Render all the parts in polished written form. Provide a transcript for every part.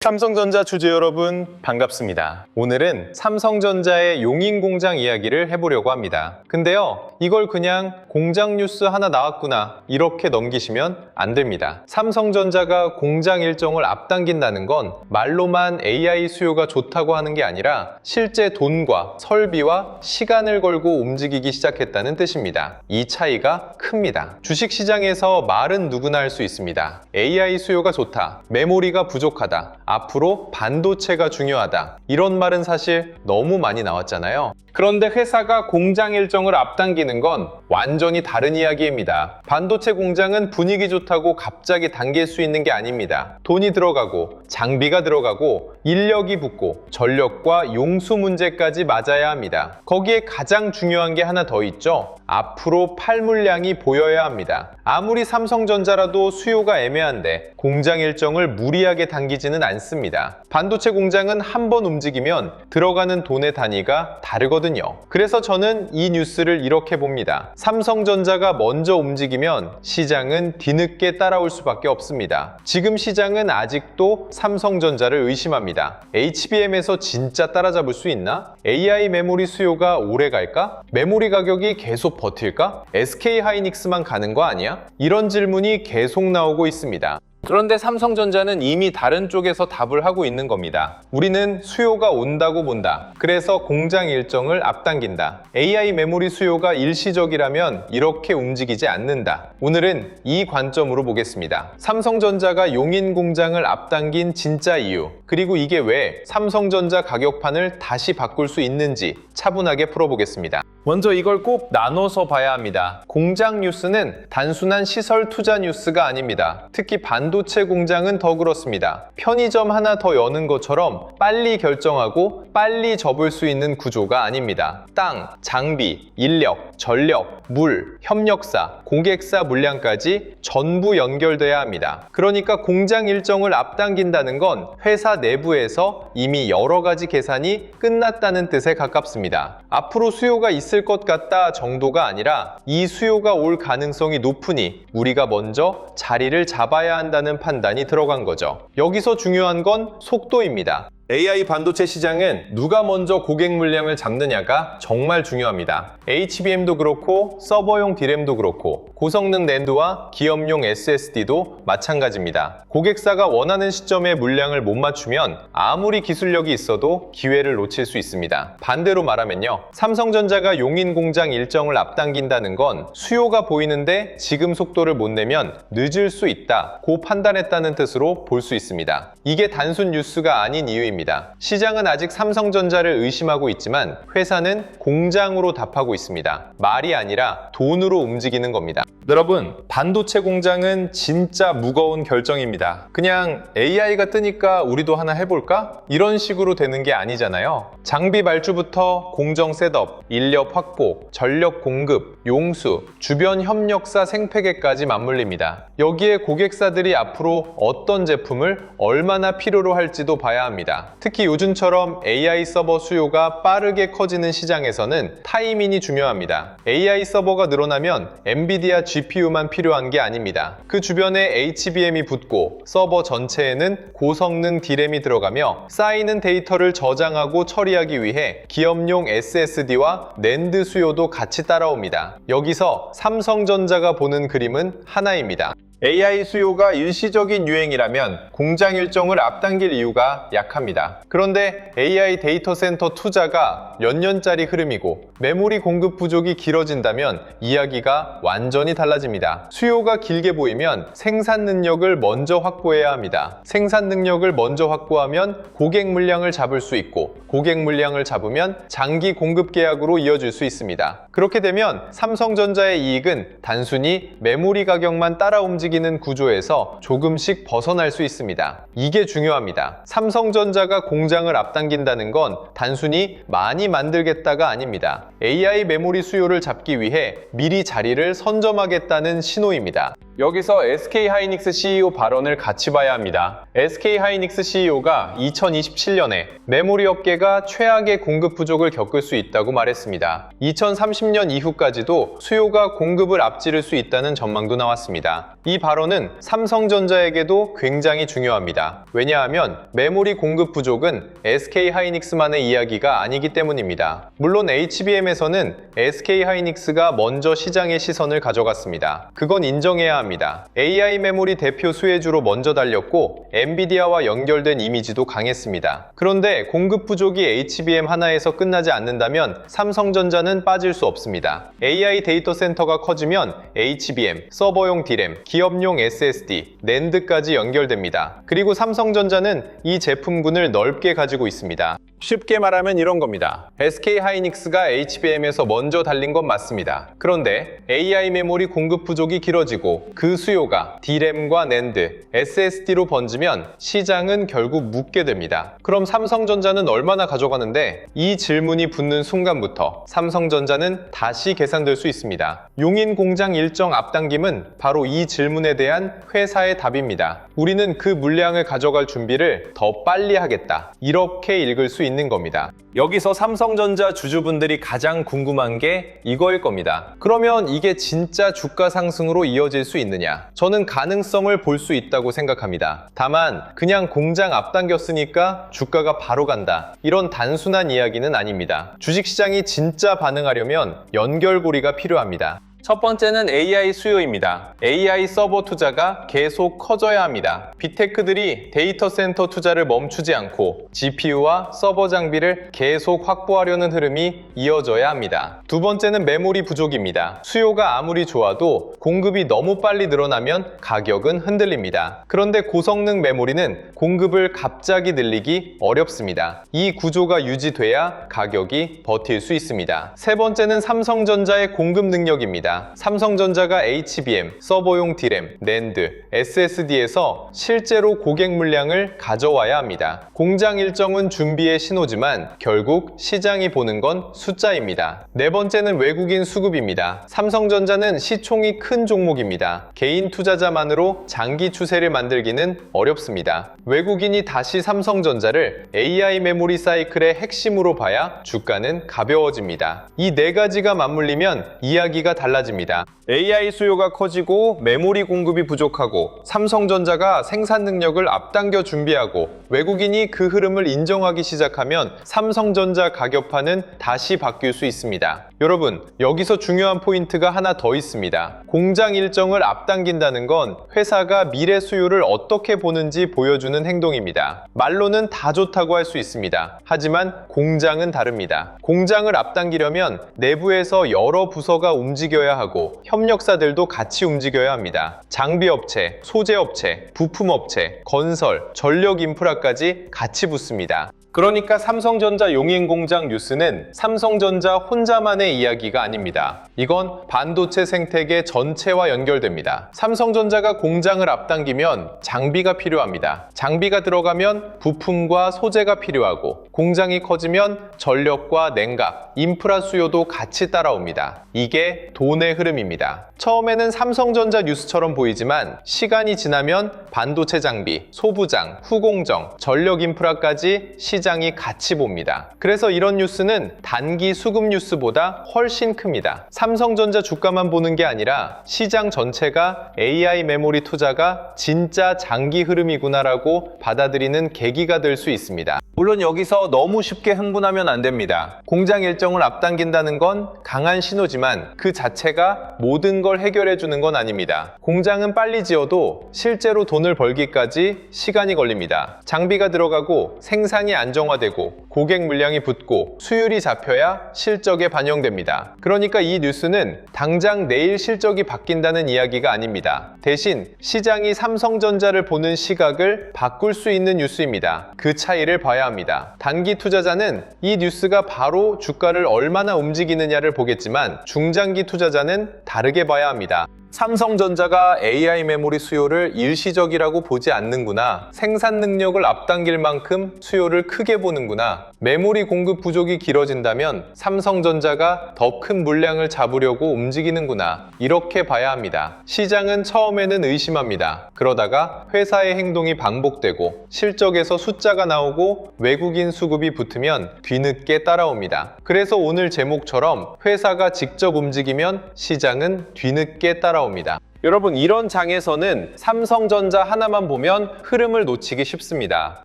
삼성전자 주주 여러분 반갑습니다. 오늘은 삼성전자의 용인공장 이야기를 해보려고 합니다. 근데요, 이걸 그냥 공장 뉴스 하나 나왔구나 이렇게 넘기시면 안 됩니다. 삼성전자가 공장 일정을 앞당긴다는 건 말로만 AI 수요가 좋다고 하는 게 아니라 실제 돈과 설비와 시간을 걸고 움직이기 시작했다는 뜻입니다. 이 차이가 큽니다. 주식시장에서 말은 누구나 할 수 있습니다. AI 수요가 좋다, 메모리가 부족하다, 앞으로 반도체가 중요하다, 이런 말은 사실 너무 많이 나왔잖아요. 그런데 회사가 공장 일정을 앞당기는 건 완전히 다른 이야기입니다. 반도체 공장은 분위기 좋다고 갑자기 당길 수 있는 게 아닙니다. 돈이 들어가고 장비가 들어가고 인력이 붙고 전력과 용수 문제까지 맞아야 합니다. 거기에 가장 중요한 게 하나 더 있죠. 앞으로 팔 물량이 보여야 합니다. 아무리 삼성전자라도 수요가 애매한데 공장 일정을 무리하게 당기지는 않습니다. 반도체 공장은 한 번 움직이면 들어가는 돈의 단위가 다르거든요. 그래서 저는 이 뉴스를 이렇게 봅니다. 삼성전자가 먼저 움직이면 시장은 뒤늦게 따라올 수밖에 없습니다. 지금 시장은 아직도 삼성전자를 의심합니다. HBM에서 진짜 따라잡을 수 있나? AI 메모리 수요가 오래 갈까? 메모리 가격이 계속 버틸까? SK하이닉스만 가는 거 아니야? 이런 질문이 계속 나오고 있습니다. 그런데 삼성전자는 이미 다른 쪽에서 답을 하고 있는 겁니다. 우리는 수요가 온다고 본다. 그래서 공장 일정을 앞당긴다. AI 메모리 수요가 일시적이라면 이렇게 움직이지 않는다. 오늘은 이 관점으로 보겠습니다. 삼성전자가 용인 공장을 앞당긴 진짜 이유, 그리고 이게 왜 삼성전자 가격판을 다시 바꿀 수 있는지 차분하게 풀어보겠습니다. 먼저 이걸 꼭 나눠서 봐야 합니다. 공장 뉴스는 단순한 시설 투자 뉴스가 아닙니다. 특히 반도체 공장은 더 그렇습니다. 편의점 하나 더 여는 것처럼 빨리 결정하고 빨리 접을 수 있는 구조가 아닙니다. 땅, 장비, 인력, 전력, 물, 협력사, 고객사 물량까지 전부 연결돼야 합니다. 그러니까 공장 일정을 앞당긴다는 건 회사 내부에서 이미 여러 가지 계산이 끝났다는 뜻에 가깝습니다. 앞으로 수요가 있을 것 같다 정도가 아니라 이 수요가 올 가능성이 높으니 우리가 먼저 자리를 잡아야 한다는 판단이 들어간 거죠. 여기서 중요한 건 속도입니다. AI 반도체 시장은 누가 먼저 고객 물량을 잡느냐가 정말 중요합니다. HBM도 그렇고 서버용 D램도 그렇고 고성능 낸드와 기업용 SSD도 마찬가지입니다. 고객사가 원하는 시점에 물량을 못 맞추면 아무리 기술력이 있어도 기회를 놓칠 수 있습니다. 반대로 말하면요, 삼성전자가 용인 공장 일정을 앞당긴다는 건 수요가 보이는데 지금 속도를 못 내면 늦을 수 있다, 고 판단했다는 뜻으로 볼 수 있습니다. 이게 단순 뉴스가 아닌 이유입니다. 시장은 아직 삼성전자를 의심하고 있지만 회사는 공장으로 답하고 있습니다. 말이 아니라 돈으로 움직이는 겁니다. 여러분, 반도체 공장은 진짜 무거운 결정입니다. 그냥 AI가 뜨니까 우리도 하나 해볼까? 이런 식으로 되는 게 아니잖아요. 장비 발주부터 공정 셋업, 인력 확보, 전력 공급, 용수, 주변 협력사 생태계까지 맞물립니다. 여기에 고객사들이 앞으로 어떤 제품을 얼마나 필요로 할지도 봐야 합니다. 특히 요즘처럼 AI 서버 수요가 빠르게 커지는 시장에서는 타이밍이 중요합니다. AI 서버가 늘어나면 엔비디아 GPU만 필요한 게 아닙니다. 그 주변에 HBM이 붙고 서버 전체에는 고성능 D램이 들어가며 쌓이는 데이터를 저장하고 처리하기 위해 기업용 SSD와 낸드 수요도 같이 따라옵니다. 여기서 삼성전자가 보는 그림은 하나입니다. AI 수요가 일시적인 유행이라면 공장 일정을 앞당길 이유가 약합니다. 그런데 AI 데이터 센터 투자가 몇 년짜리 흐름이고 메모리 공급 부족이 길어진다면 이야기가 완전히 달라집니다. 수요가 길게 보이면 생산 능력을 먼저 확보해야 합니다. 생산 능력을 먼저 확보하면 고객 물량을 잡을 수 있고 고객 물량을 잡으면 장기 공급 계약으로 이어질 수 있습니다. 그렇게 되면 삼성전자의 이익은 단순히 메모리 가격만 따라 움직이는 구조에서 조금씩 벗어날 수 있습니다. 이게 중요합니다. 삼성전자가 공장을 앞당긴다는 건 단순히 많이 만들겠다가 아닙니다. AI 메모리 수요를 잡기 위해 미리 자리를 선점하겠다는 신호입니다. 여기서 SK하이닉스 CEO 발언을 같이 봐야 합니다. SK하이닉스 CEO가 2027년에 메모리 업계가 최악의 공급 부족을 겪을 수 있다고 말했습니다. 2030년 이후까지도 수요가 공급을 앞지를 수 있다는 전망도 나왔습니다. 이 발언은 삼성전자에게도 굉장히 중요합니다. 왜냐하면 메모리 공급 부족은 SK하이닉스만의 이야기가 아니기 때문입니다. 물론 HBM에서는 SK하이닉스가 먼저 시장의 시선을 가져갔습니다. 그건 인정해야 합니다. AI 메모리 대표 수혜주로 먼저 달렸고 엔비디아와 연결된 이미지도 강했습니다. 그런데 공급 부족이 HBM 하나에서 끝나지 않는다면 삼성전자는 빠질 수 없습니다. AI 데이터 센터가 커지면 HBM, 서버용 D램, 기업용 SSD, 낸드까지 연결됩니다. 그리고 삼성전자는 이 제품군을 넓게 가지고 있습니다. 쉽게 말하면 이런 겁니다. SK하이닉스가 HBM에서 먼저 달린 건 맞습니다. 그런데 AI 메모리 공급 부족이 길어지고 그 수요가 D램과 낸드, SSD로 번지면 시장은 결국 묻게 됩니다. 그럼 삼성전자는 얼마나 가져가는데? 이 질문이 붙는 순간부터 삼성전자는 다시 계산될 수 있습니다. 용인 공장 일정 앞당김은 바로 이 질문에 대한 회사의 답입니다. 우리는 그 물량을 가져갈 준비를 더 빨리 하겠다. 이렇게 읽을 수 있는 겁니다. 여기서 삼성전자 주주분들이 가장 궁금한 게 이거일 겁니다. 그러면 이게 진짜 주가 상승으로 이어질 수 있느냐? 저는 가능성을 볼 수 있다고 생각합니다. 다만 그냥 공장 앞당겼으니까 주가가 바로 간다. 이런 단순한 이야기는 아닙니다. 주식시장이 진짜 반응하려면 연결고리가 필요합니다. 첫 번째는 AI 수요입니다. AI 서버 투자가 계속 커져야 합니다. 빅테크들이 데이터 센터 투자를 멈추지 않고 GPU와 서버 장비를 계속 확보하려는 흐름이 이어져야 합니다. 두 번째는 메모리 부족입니다. 수요가 아무리 좋아도 공급이 너무 빨리 늘어나면 가격은 흔들립니다. 그런데 고성능 메모리는 공급을 갑자기 늘리기 어렵습니다. 이 구조가 유지돼야 가격이 버틸 수 있습니다. 세 번째는 삼성전자의 공급 능력입니다. 삼성전자가 HBM, 서버용 D램, 낸드, SSD에서 실제로 고객 물량을 가져와야 합니다. 공장 일정은 준비의 신호지만 결국 시장이 보는 건 숫자입니다. 네 번째는 외국인 수급입니다. 삼성전자는 시총이 큰 종목입니다. 개인 투자자만으로 장기 추세를 만들기는 어렵습니다. 외국인이 다시 삼성전자를 AI 메모리 사이클의 핵심으로 봐야 주가는 가벼워집니다. 이 네 가지가 맞물리면 이야기가 달라집니다. AI 수요가 커지고 메모리 공급이 부족하고 삼성전자가 생산 능력을 앞당겨 준비하고 외국인이 그 흐름을 인정하기 시작하면 삼성전자 가격판은 다시 바뀔 수 있습니다. 여러분, 여기서 중요한 포인트가 하나 더 있습니다. 공장 일정을 앞당긴다는 건 회사가 미래 수요를 어떻게 보는지 보여주는 행동입니다. 말로는 다 좋다고 할 수 있습니다. 하지만 공장은 다릅니다. 공장을 앞당기려면 내부에서 여러 부서가 움직여야 하고 협력사들도 같이 움직여야 합니다. 장비업체, 소재업체, 부품업체, 건설, 전력 인프라까지 같이 붙습니다. 그러니까 삼성전자 용인공장 뉴스는 삼성전자 혼자만의 이야기가 아닙니다. 이건 반도체 생태계 전체와 연결됩니다. 삼성전자가 공장을 앞당기면 장비가 필요합니다. 장비가 들어가면 부품과 소재가 필요하고 공장이 커지면 전력과 냉각, 인프라 수요도 같이 따라옵니다. 이게 돈의 흐름입니다. 처음에는 삼성전자 뉴스처럼 보이지만 시간이 지나면 반도체 장비, 소부장, 후공정, 전력 인프라까지 시장이 같이 봅니다. 그래서 이런 뉴스는 단기 수급 뉴스보다 훨씬 큽니다. 삼성전자 주가만 보는 게 아니라 시장 전체가 AI 메모리 투자가 진짜 장기 흐름이구나라고 받아들이는 계기가 될 수 있습니다. 물론 여기서 너무 쉽게 흥분하면 안 됩니다. 공장 일정을 앞당긴다는 건 강한 신호지만 그 자체가 모든 걸 해결해 주는 건 아닙니다. 공장은 빨리 지어도 실제로 돈을 벌기까지 시간이 걸립니다. 장비가 들어가고 생산이 안정화되고 고객 물량이 붙고 수율이 잡혀야 실적에 반영됩니다. 그러니까 이 뉴스는 당장 내일 실적이 바뀐다는 이야기가 아닙니다. 대신 시장이 삼성전자를 보는 시각을 바꿀 수 있는 뉴스입니다. 그 차이를 봐야 합니다. 단기 투자자는 이 뉴스가 바로 주가를 얼마나 움직이느냐를 보겠지만 중장기 투자자는 다르게 봐야 합니다. 삼성전자가 AI 메모리 수요를 일시적이라고 보지 않는구나. 생산 능력을 앞당길 만큼 수요를 크게 보는구나. 메모리 공급 부족이 길어진다면 삼성전자가 더 큰 물량을 잡으려고 움직이는구나. 이렇게 봐야 합니다. 시장은 처음에는 의심합니다. 그러다가 회사의 행동이 반복되고 실적에서 숫자가 나오고 외국인 수급이 붙으면 뒤늦게 따라옵니다. 그래서 오늘 제목처럼 회사가 직접 움직이면 시장은 뒤늦게 따라옵니다. 여러분, 이런 장에서는 삼성전자 하나만 보면 흐름을 놓치기 쉽습니다.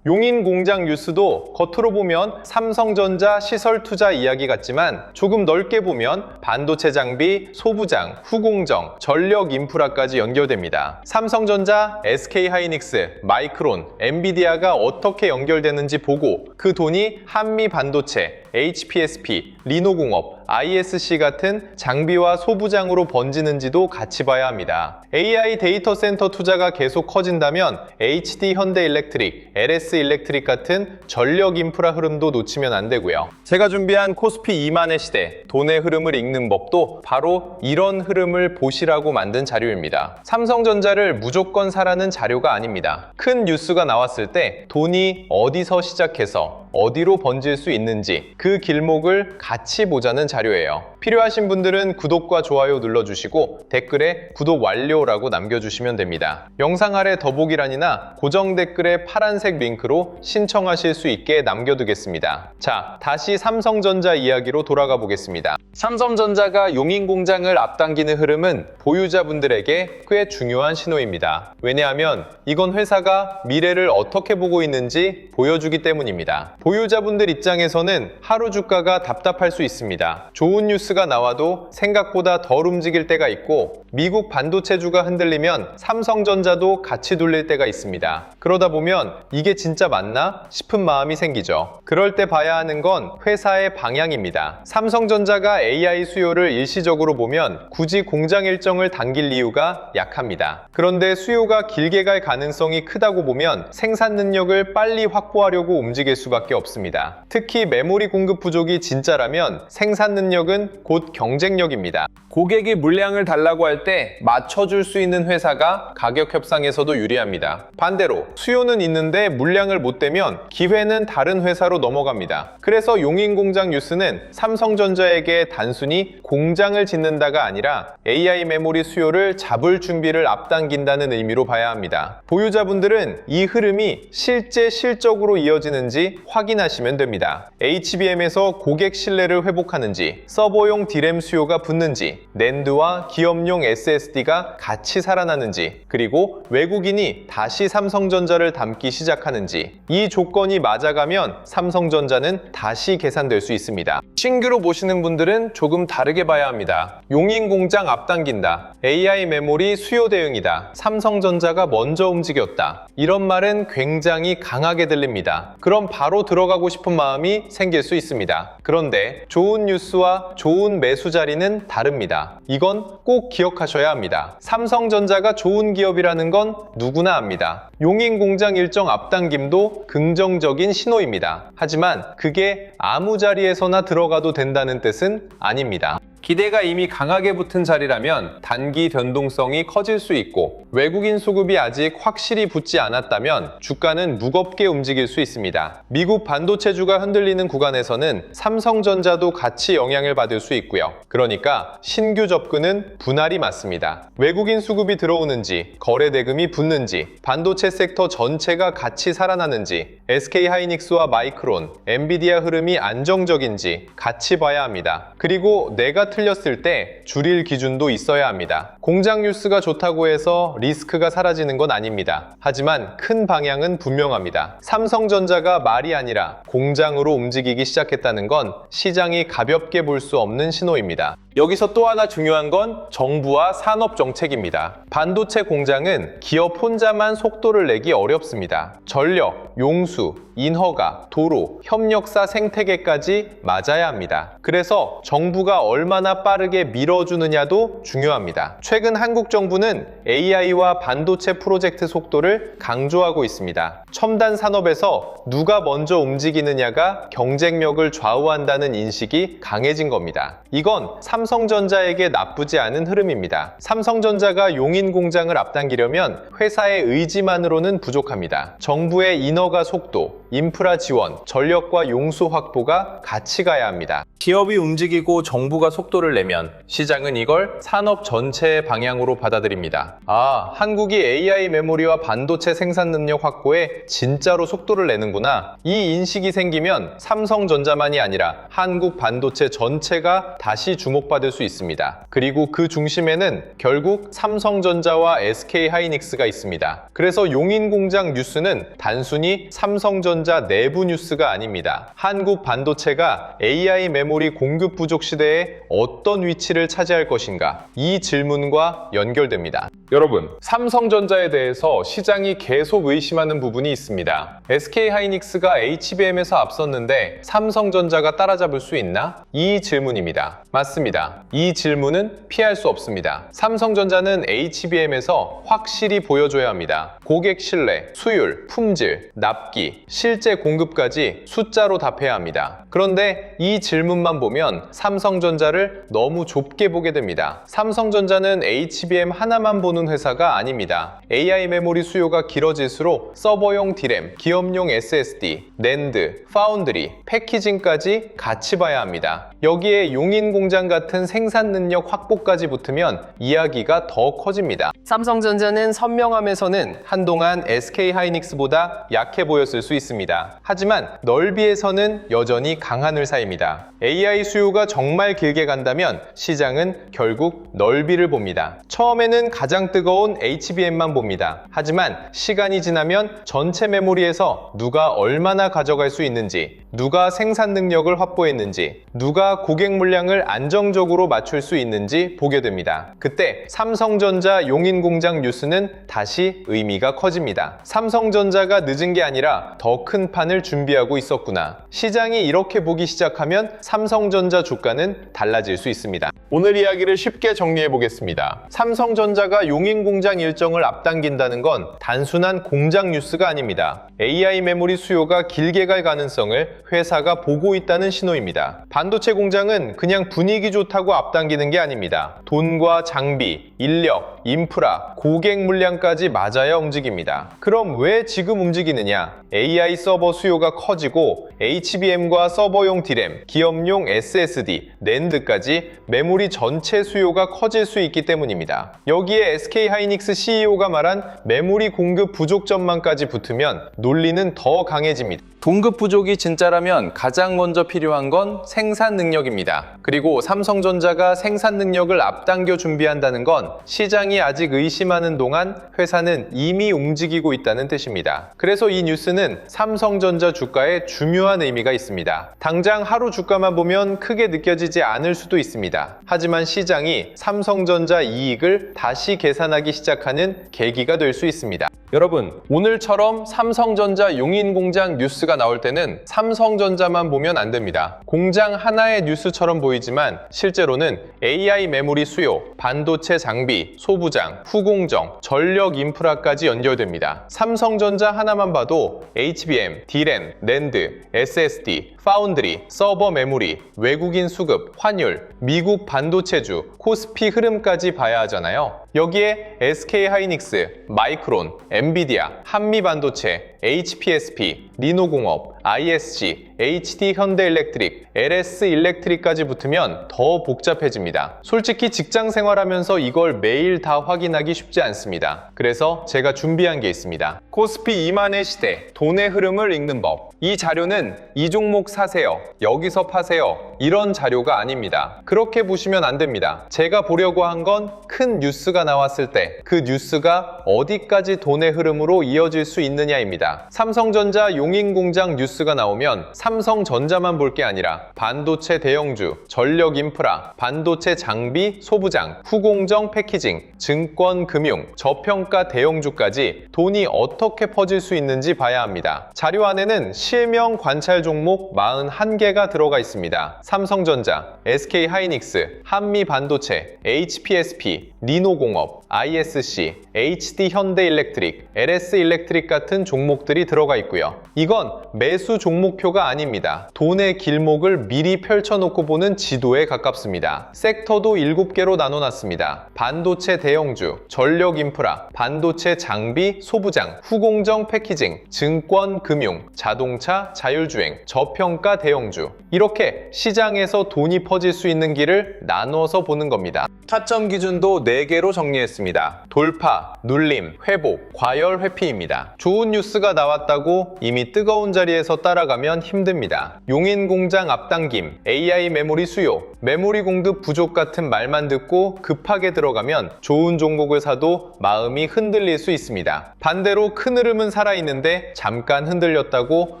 용인공장 뉴스도 겉으로 보면 삼성전자 시설 투자 이야기 같지만 조금 넓게 보면 반도체 장비, 소부장, 후공정, 전력 인프라까지 연결됩니다. 삼성전자, SK하이닉스, 마이크론, 엔비디아가 어떻게 연결되는지 보고 그 돈이 한미 반도체, HPSP, 리노공업, ISC 같은 장비와 소부장으로 번지는지도 같이 봐야 합니다. AI 데이터 센터 투자가 계속 커진다면 HD 현대일렉트릭, LS일렉트릭 같은 전력 인프라 흐름도 놓치면 안 되고요. 제가 준비한 코스피 2만의 시대, 돈의 흐름을 읽는 법도 바로 이런 흐름을 보시라고 만든 자료입니다. 삼성전자를 무조건 사라는 자료가 아닙니다. 큰 뉴스가 나왔을 때 돈이 어디서 시작해서 어디로 번질 수 있는지 그 길목을 같이 보자는 자료예요. 필요하신 분들은 구독과 좋아요 눌러주시고 댓글에 구독 완료라고 남겨주시면 됩니다. 영상 아래 더보기란이나 고정 댓글에 파란색 링크로 신청하실 수 있게 남겨두겠습니다. 자, 다시 삼성전자 이야기로 돌아가 보겠습니다. 삼성전자가 용인공장을 앞당기는 흐름은 보유자분들에게 꽤 중요한 신호입니다. 왜냐하면 이건 회사가 미래를 어떻게 보고 있는지 보여주기 때문입니다. 보유자분들 입장에서는 하루 주가가 답답할 수 있습니다. 좋은 뉴스가 나와도 생각보다 덜 움직일 때가 있고 미국 반도체주가 흔들리면 삼성전자도 같이 돌릴 때가 있습니다. 그러다 보면 이게 진짜 맞나 싶은 마음이 생기죠. 그럴 때 봐야 하는 건 회사의 방향입니다. 삼성전자가 AI 수요를 일시적으로 보면 굳이 공장 일정을 당길 이유가 약합니다. 그런데 수요가 길게 갈 가능성이 크다고 보면 생산 능력을 빨리 확보하려고 움직일 수밖에 없습니다. 특히 메모리 공급 부족이 진짜라면 생산 능력은 곧 경쟁력입니다. 고객이 물량을 달라고 할 때 맞춰줄 수 있는 회사가 가격 협상에서도 유리합니다. 반대로 수요는 있는데 물량을 못 대면 기회는 다른 회사로 넘어갑니다. 그래서 용인공장 뉴스는 삼성전자에게 단순히 공장을 짓는다가 아니라 AI 메모리 수요를 잡을 준비를 앞당긴다는 의미로 봐야 합니다. 보유자분들은 이 흐름이 실제 실적으로 이어지는지 확인하시면 됩니다. HBM에서 고객 신뢰를 회복하는지, 서버용 D램 수요가 붙는지, 낸드와 기업용 SSD가 같이 살아나는지, 그리고 외국인이 다시 삼성전자를 담기 시작하는지, 이 조건이 맞아가면 삼성전자는 다시 계산될 수 있습니다. 신규로 보시는 분들은 조금 다르게 봐야 합니다. 용인공장 앞당긴다, AI 메모리 수요 대응이다, 삼성전자가 먼저 움직였다, 이런 말은 굉장히 강하게 들립니다. 그럼 바로 들어가고 싶은 마음이 생길 수 있습니다. 그런데 좋은 뉴스와 좋은 매수 자리는 다릅니다. 이건 꼭 기억하셔야 합니다. 삼성전자가 좋은 기업이라는 건 누구나 압니다. 용인공장 일정 앞당김도 긍정적인 신호입니다. 하지만 그게 아무 자리에서나 들어가도 된다는 뜻은 아닙니다. 기대가 이미 강하게 붙은 자리라면 단기 변동성이 커질 수 있고 외국인 수급이 아직 확실히 붙지 않았다면 주가는 무겁게 움직일 수 있습니다. 미국 반도체주가 흔들리는 구간에서는 삼성전자도 같이 영향을 받을 수 있고요. 그러니까 신규 접근은 분할이 맞습니다. 외국인 수급이 들어오는지, 거래 대금이 붙는지, 반도체 섹터 전체가 같이 살아나는지, SK하이닉스와 마이크론, 엔비디아 흐름이 안정적인지 같이 봐야 합니다. 그리고 내가 틀렸을 때 줄일 기준도 있어야 합니다. 공장 뉴스가 좋다고 해서 리스크가 사라지는 건 아닙니다. 하지만 큰 방향은 분명합니다. 삼성전자가 말이 아니라 공장으로 움직이기 시작했다는 건 시장이 가볍게 볼 수 없는 신호입니다. 여기서 또 하나 중요한 건 정부와 산업 정책입니다. 반도체 공장은 기업 혼자만 속도를 내기 어렵습니다. 전력, 용수, 인허가, 도로, 협력사 생태계까지 맞아야 합니다. 그래서 정부가 얼마나 빠르게 밀어주느냐도 중요합니다. 최근 한국 정부는 AI와 반도체 프로젝트 속도를 강조하고 있습니다. 첨단 산업에서 누가 먼저 움직이느냐가 경쟁력을 좌우한다는 인식이 강해진 겁니다. 이건 삼성전자에게 나쁘지 않은 흐름입니다. 삼성전자가 용인 공장을 앞당기려면 회사의 의지만으로는 부족합니다. 정부의 인허가 속도, 인프라 지원, 전력과 용수 확보가 같이 가야 합니다. 기업이 움직이고 정부가 속도를 내면 시장은 이걸 산업 전체의 방향으로 받아들입니다. 한국이 AI 메모리와 반도체 생산 능력 확보에 진짜로 속도를 내는구나. 이 인식이 생기면 삼성전자만이 아니라 한국 반도체 전체가 다시 주목받을 수 있습니다. 그리고 그 중심에는 결국 삼성전자와 SK하이닉스가 있습니다. 그래서 용인 공장 뉴스는 단순히 삼성전자 내부 뉴스가 아닙니다. 한국 반도체가 AI 메모리 공급 부족 시대에 어떤 위치를 차지할 것인가? 이 질문과 연결됩니다. 여러분, 삼성전자에 대해서 시장이 계속 의심하는 부분이 있습니다. SK하이닉스가 HBM에서 앞섰는데 삼성전자가 따라잡을 수 있나? 이 질문입니다. 맞습니다. 이 질문은 피할 수 없습니다. 삼성전자는 HBM에서 확실히 보여줘야 합니다. 고객 신뢰, 수율, 품질, 납기, 실제 공급까지 숫자로 답해야 합니다. 그런데 이 질문만 보면 삼성전자를 너무 좁게 보게 됩니다. 삼성전자는 HBM 하나만 보는 회사가 아닙니다. AI 메모리 수요가 길어질수록 서버용 DRAM, 기업용 SSD, 낸드, 파운드리, 패키징까지 같이 봐야 합니다. 여기에 용인 공장 같은 생산 능력 확보까지 붙으면 이야기가 더 커집니다. 삼성전자는 선명함에서는 한동안 SK하이닉스보다 약해 보였을 수 있습니다. 하지만 넓이에서는 여전히 강한 회사입니다. AI 수요가 정말 길게 간다면 시장은 결국 넓이를 봅니다. 처음에는 가장 뜨거운 HBM만 봅니다. 하지만 시간이 지나면 전체 메모리에서 누가 얼마나 가져갈 수 있는지, 누가 생산 능력을 확보했는지, 누가 고객 물량을 안정적으로 맞출 수 있는지 보게 됩니다. 그때 삼성전자 용인 공장 뉴스는 다시 의미가 커집니다. 삼성전자가 늦은 게 아니라 더 큰 판을 준비하고 있었구나. 시장이 이렇게 보기 시작하면 삼성전자 주가는 달라질 수 있습니다. 오늘 이야기를 쉽게 정리해 보겠습니다. 삼성전자가 용인 공장 일정을 앞당긴다는 건 단순한 공장 뉴스가 아닙니다. AI 메모리 수요가 길게 갈 가능성을 회사가 보고 있다는 신호입니다. 반도체 공장은 그냥 분위기 좋다고 앞당기는 게 아닙니다. 돈과 장비, 인력, 인프라, 고객 물량까지 맞아야 움직입니다. 그럼 왜 지금 움직이느냐? AI 서버 수요가 커지고 HBM과 서버용 DRAM, 기업용 SSD, 낸드까지 메모리 전체 수요가 커질 수 있기 때문입니다. 여기에 SK하이닉스 CEO가 말한 메모리 공급 부족점만까지 붙으면 논리는 더 강해집니다. 공급 부족이 진짜라면 가장 먼저 필요한 건 생산 능력입니다. 그리고 삼성전자가 생산 능력을 앞당겨 준비한다는 건 시장이 아직 의심하는 동안 회사는 이미 움직이고 있다는 뜻입니다. 그래서 이 뉴스는 삼성전자 주가에 중요한 의미가 있습니다. 당장 하루 주가만 보면 크게 느껴지지 않을 수도 있습니다. 하지만 시장이 삼성전자 이익을 다시 계산하기 시작하는 계기가 될 수 있습니다. 여러분, 오늘처럼 삼성전자 용인 공장 뉴스가 나올 때는 삼성전자만 보면 안 됩니다. 공장 하나의 뉴스처럼 보이지만 실제로는 AI 메모리 수요, 반도체 장비, 소부장, 후공정, 전력 인프라까지 연결됩니다. 삼성전자 하나만 봐도 HBM, DRAM, 낸드, SSD, 파운드리, 서버 메모리, 외국인 수급, 환율, 미국 반도체주, 코스피 흐름까지 봐야 하잖아요. 여기에 SK하이닉스, 마이크론, 엔비디아, 한미반도체, HPSP, 리노공업, ISG, HD 현대일렉트릭, LS 일렉트릭까지 붙으면 더 복잡해집니다. 솔직히 직장 생활하면서 이걸 매일 다 확인하기 쉽지 않습니다. 그래서 제가 준비한 게 있습니다. 코스피 2만의 시대, 돈의 흐름을 읽는 법. 이 자료는 이 종목 사세요, 여기서 파세요, 이런 자료가 아닙니다. 그렇게 보시면 안 됩니다. 제가 보려고 한 건 큰 뉴스가 나왔을 때 그 뉴스가 어디까지 돈의 흐름으로 이어질 수 있느냐입니다. 삼성전자 용인 공장 뉴스가 나오면 삼성전자만 볼 게 아니라 반도체 대형주, 전력 인프라, 반도체 장비, 소부장, 후공정 패키징, 증권, 금융, 저평가 대형주까지 돈이 어떻게 퍼질 수 있는지 봐야 합니다. 자료 안에는 실명 관찰 종목 41개가 들어가 있습니다. 삼성전자, SK하이닉스, 한미반도체, HPSP, 리노공업, ISC, HD 현대일렉트릭, LS 일렉트릭 같은 종목들이 들어가 있고요. 이건 매수 매수 종목표가 아닙니다. 돈의 길목을 미리 펼쳐놓고 보는 지도에 가깝습니다. 섹터도 7개로 나눠놨습니다. 반도체 대형주, 전력 인프라, 반도체 장비, 소부장, 후공정 패키징, 증권, 금융, 자동차, 자율주행, 저평가 대형주. 이렇게 시장에서 돈이 퍼질 수 있는 길을 나눠서 보는 겁니다. 타점 기준도 4개로 정리했습니다. 돌파, 눌림, 회복, 과열, 회피입니다. 좋은 뉴스가 나왔다고 이미 뜨거운 자리에서 따라가면 힘듭니다. 용인공장 앞당김, AI 메모리 수요, 메모리 공급 부족 같은 말만 듣고 급하게 들어가면 좋은 종목을 사도 마음이 흔들릴 수 있습니다. 반대로 큰 흐름은 살아있는데 잠깐 흔들렸다고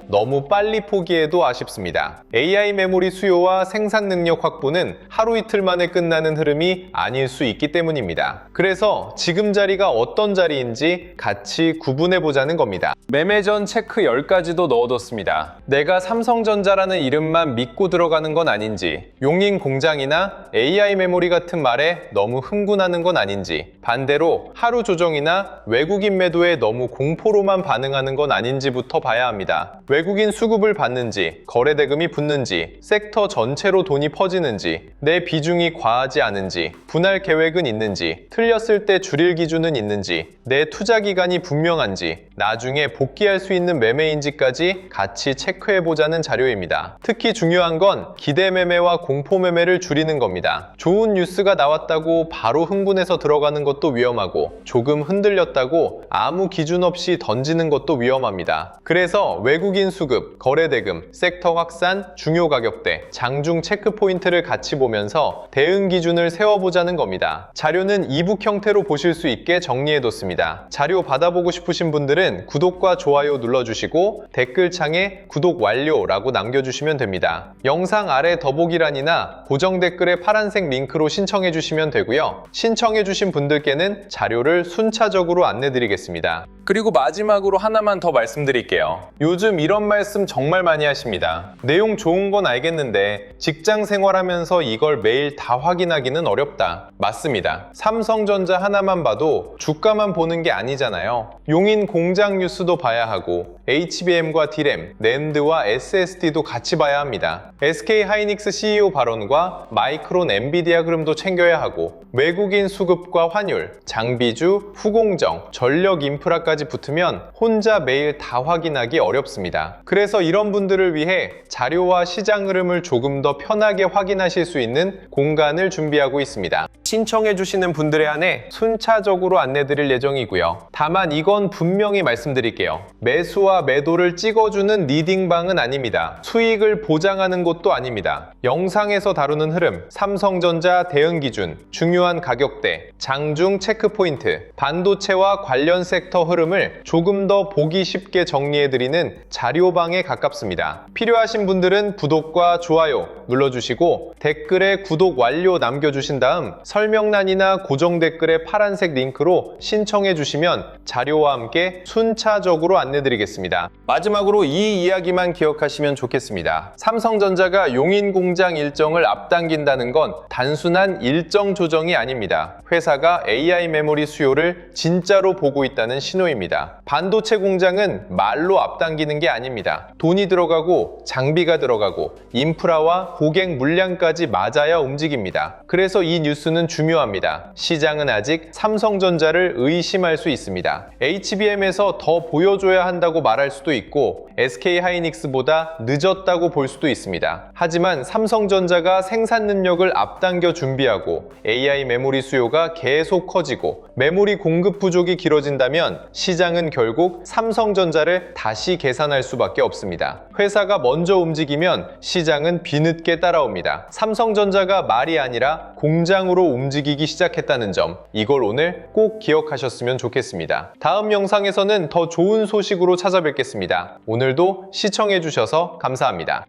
너무 빨리 포기해도 아쉽습니다. AI 메모리 수요와 생산 능력 확보는 하루 이틀 만에 끝나는 흐름이 아닐 수 있기 때문입니다. 그래서 지금 자리가 어떤 자리인지 같이 구분해보자는 겁니다. 매매 전 체크 10가지도 넣어뒀습니다. 내가 삼성전자라는 이름만 믿고 들어가는 건 아닌지, 용인공장이나 AI 메모리 같은 말에 너무 흥분하는 건 아닌지, 반대로 하루 조정이나 외국인 매도에 너무 공포로만 반응하는 건 아닌지부터 봐야 합니다. 외국인 수급을 받는지, 거래대금이 붙는지, 섹터 전체로 돈이 퍼지는지, 내 비중이 과하지 않은지, 분할 계획은 있는지, 틀렸을 때 줄일 기준은 있는지, 내 투자 기간이 분명한지, 나중에 복귀할 수 있는 매매인지까지 같이 체크해보자는 자료입니다. 특히 중요한 건 기대 매매와 공포 매매를 줄이는 겁니다. 좋은 뉴스가 나왔다고 바로 흥분해서 들어가는 것도 위험하고, 조금 흔들렸다고 아무 기준 없이 던지는 것도 위험합니다. 그래서 외국인 수급, 거래대금, 섹터 확산, 중요 가격대, 장중 체크 포인트를 같이 보면서 대응 기준을 세워보자는 겁니다. 자료는 이북 형태로 보실 수 있게 정리해뒀습니다. 자료 받아보고 싶으신 분들은 구독과 좋아요 눌러주시고 댓글창에 구독 완료라고 남겨주시면 됩니다. 영상 아래 더보기란이나 고정 댓글에 파란색 링크로 신청해주시면 되고요. 신청해주신 분들께는 자료를 순차적으로 안내드리겠습니다. 그리고 마지막으로 하나만 더 말씀드릴게요. 요즘 이런 말씀 정말 많이 하십니다. 내용 좋은 건 알겠는데 직장 생활하면서 이걸 매일 다 확인하기는 어렵다. 맞습니다. 삼성전자 하나만 봐도 주가만 보는 게 아니잖아요. 용인 공장 뉴스도 봐야 하고 HBM과 D램, 낸드와 SSD도 같이 봐야 합니다. SK하이닉스 CEO 발언과 마이크론 엔비디아 흐름도 챙겨야 하고 외국인 수급과 환율, 장비주, 후공정, 전력 인프라까지 붙으면 혼자 매일 다 확인하기 어렵습니다. 그래서 이런 분들을 위해 자료와 시장 흐름을 조금 더 편하게 확인하실 수 있는 공간을 준비하고 있습니다. 신청해주시는 분들에 한해 순차적으로 안내드릴 예정이고요. 다만 이건 분명히 말씀드릴게요. 매수와 매도를 찍어주는 리딩방은 아닙니다. 수익을 보장하는 것도 아닙니다. 영상에서 다루는 흐름, 삼성전자 대응 기준, 중요한 가격대, 장중 체크 포인트, 반도체와 관련 섹터 흐름을 조금 더 보기 쉽게 정리해드리는 자료방에 가깝습니다. 필요하신 분들은 구독과 좋아요 눌러주시고 댓글에 구독 완료 남겨주신 다음 설명란이나 고정 댓글에 파란색 링크로 신청해주시면 자료와 함께 순차적으로 안내드리겠습니다. 마지막으로 이 이야기만 기억하시면 좋겠습니다. 삼성전자가 용인공장 일정을 앞당긴다는 건 단순한 일정 조정이 아닙니다. 회사가 AI 메모리 수요를 진짜로 보고 있다는 신호입니다. 반도체 공장은 말로 앞당기는 게 아닙니다. 돈이 들어가고 장비가 들어가고 인프라와 고객 물량까지 맞아야 움직입니다. 그래서 이 뉴스는 중요합니다. 시장은 아직 삼성전자를 의심할 수 있습니다. HBM에서 더 보여줘야 한다고 말할 수도 있고 SK하이닉스보다 늦었다고 볼 수도 있습니다. 하지만 삼성전자가 생산 능력을 앞당겨 준비하고 AI 메모리 수요가 계속 커지고 메모리 공급 부족이 길어진다면 시장은 결국 삼성전자를 다시 계산할 수밖에 없습니다. 회사가 먼저 움직이면 시장은 뒤늦게 따라옵니다. 삼성전자가 말이 아니라 공장으로 움직이기 시작했다는 점, 이걸 오늘 꼭 기억하셨으면 좋겠습니다. 다음 영상에서는 더 좋은 소식으로 찾아뵙겠습니다. 오늘도 시청해주셔서 감사합니다.